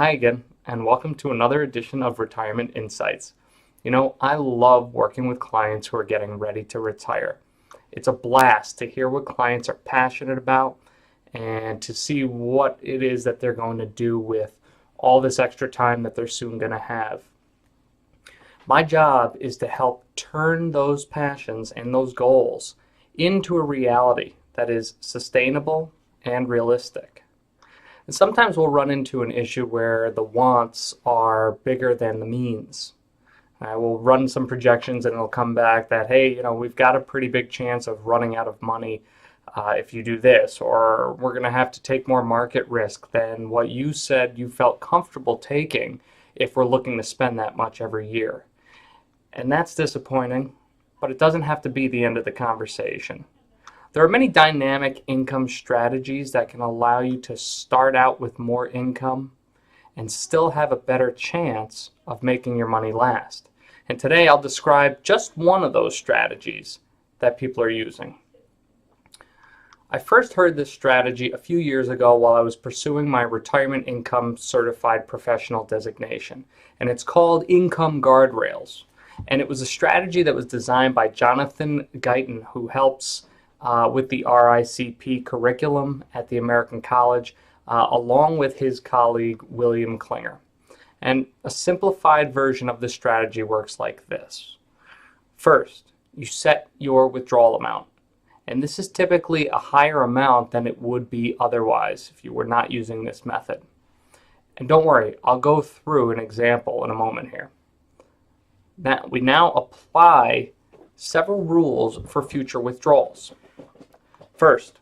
Hi again, and welcome to another edition of Retirement Insights. You know, I love working with clients who are getting ready to retire. It's a blast to hear what clients are passionate about and to see what it is that they're going to do with all this extra time that they're soon going to have. My job is to help turn those passions and those goals into a reality that is sustainable and realistic. And sometimes we'll run into an issue where the wants are bigger than the means. We'll run some projections and it'll come back that, hey, you know, we've got a pretty big chance of running out of money if you do this, or we're going to have to take more market risk than what you said you felt comfortable taking if we're looking to spend that much every year. And that's disappointing, but it doesn't have to be the end of the conversation. There are many dynamic income strategies that can allow you to start out with more income and still have a better chance of making your money last. And today I'll describe just one of those strategies that people are using. I first heard this strategy a few years ago while I was pursuing my retirement income certified professional designation, and it's called income guardrails. And it was a strategy that was designed by Jonathan Guyton, who helps with the RICP curriculum at the American College, along with his colleague William Klinger. And a simplified version of the strategy works like this. First, you set your withdrawal amount. And this is typically a higher amount than it would be otherwise if you were not using this method. And don't worry, I'll go through an example in a moment here. We now apply several rules for future withdrawals. First,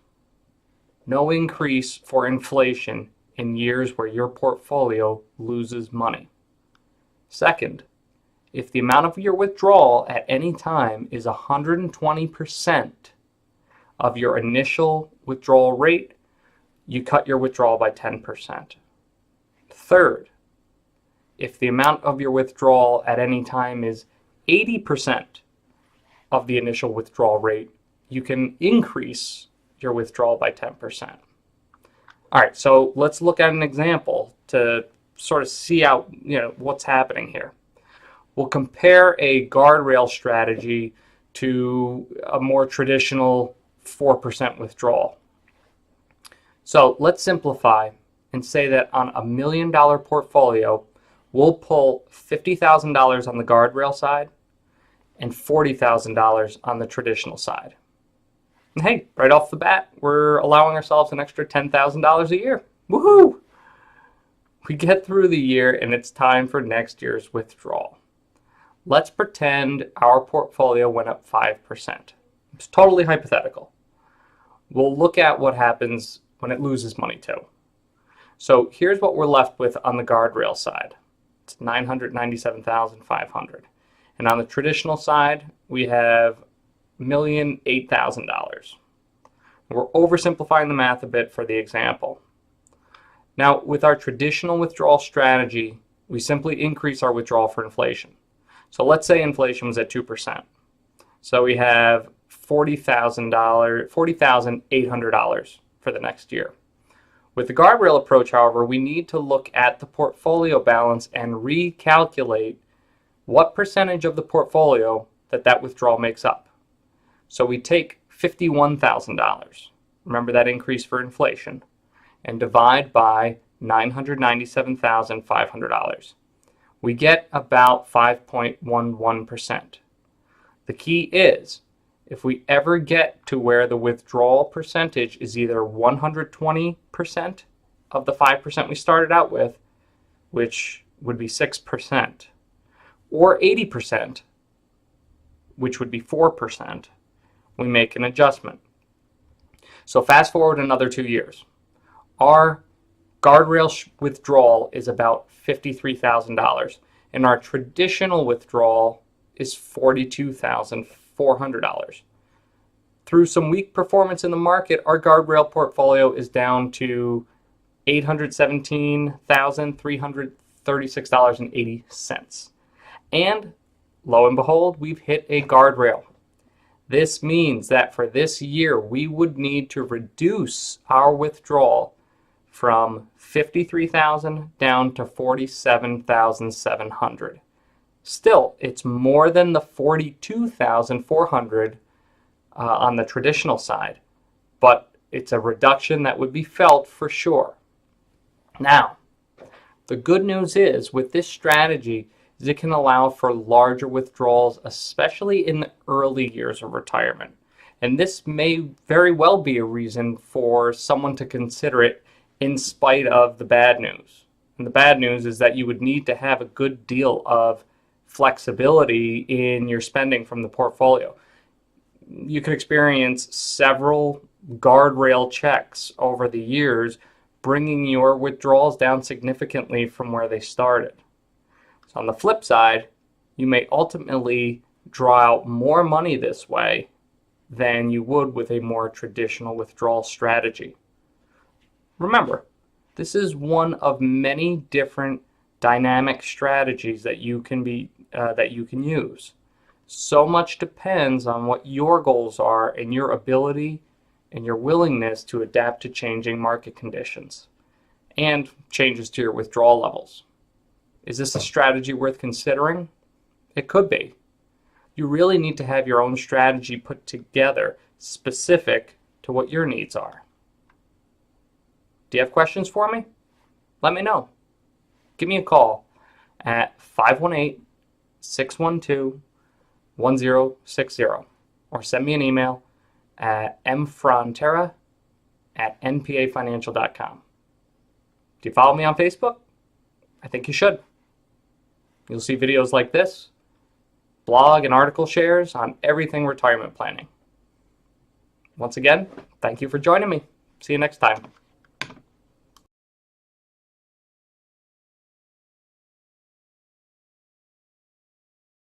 no increase for inflation in years where your portfolio loses money. Second, if the amount of your withdrawal at any time is 120% of your initial withdrawal rate, you cut your withdrawal by 10%. Third, if the amount of your withdrawal at any time is 80% of the initial withdrawal rate, you can increase your withdrawal by 10%. All right, so let's look at an example to sort of see out, what's happening here. We'll compare a guardrail strategy to a more traditional 4% withdrawal. So let's simplify and say that on $1 million portfolio, we'll pull $50,000 on the guardrail side and $40,000 on the traditional side. And hey, right off the bat, we're allowing ourselves an extra $10,000 a year. Woohoo! We get through the year and it's time for next year's withdrawal. Let's pretend our portfolio went up 5%. It's totally hypothetical. We'll look at what happens when it loses money too. So here's what we're left with on the guardrail side. It's $997,500. And on the traditional side, we have $1,008,000. We're oversimplifying the math a bit for the example. Now, with our traditional withdrawal strategy, we simply increase our withdrawal for inflation. So let's say inflation was at 2%. So we have $40,800 for the next year. With the guardrail approach, however, we need to look at the portfolio balance and recalculate what percentage of the portfolio that withdrawal makes up. So we take $51,000, remember that increase for inflation, and divide by $997,500. We get about 5.11%. The key is, if we ever get to where the withdrawal percentage is either 120% of the 5% we started out with, which would be 6%, or 80%, which would be 4%, we make an adjustment. So fast forward another 2 years. Our guardrail withdrawal is about $53,000, and our traditional withdrawal is $42,400. Through some weak performance in the market, our guardrail portfolio is down to $817,336.80. And lo and behold, we've hit a guardrail. This means that for this year, we would need to reduce our withdrawal from 53,000 down to 47,700. Still, it's more than the 42,400 on the traditional side, but it's a reduction that would be felt for sure. Now, the good news is with this strategy is it can allow for larger withdrawals, especially in the early years of retirement. And this may very well be a reason for someone to consider it in spite of the bad news. And the bad news is that you would need to have a good deal of flexibility in your spending from the portfolio. You could experience several guardrail checks over the years, bringing your withdrawals down significantly from where they started. So on the flip side, you may ultimately draw out more money this way than you would with a more traditional withdrawal strategy. Remember, this is one of many different dynamic strategies that you can use. So much depends on what your goals are and your ability and your willingness to adapt to changing market conditions and changes to your withdrawal levels. Is this a strategy worth considering? It could be. You really need to have your own strategy put together specific to what your needs are. Do you have questions for me? Let me know. Give me a call at 518-612-1060 or send me an email at mfrontera@npafinancial.com. Do you follow me on Facebook? I think you should. You'll see videos like this, blog and article shares on everything retirement planning. Once again, thank you for joining me. See you next time.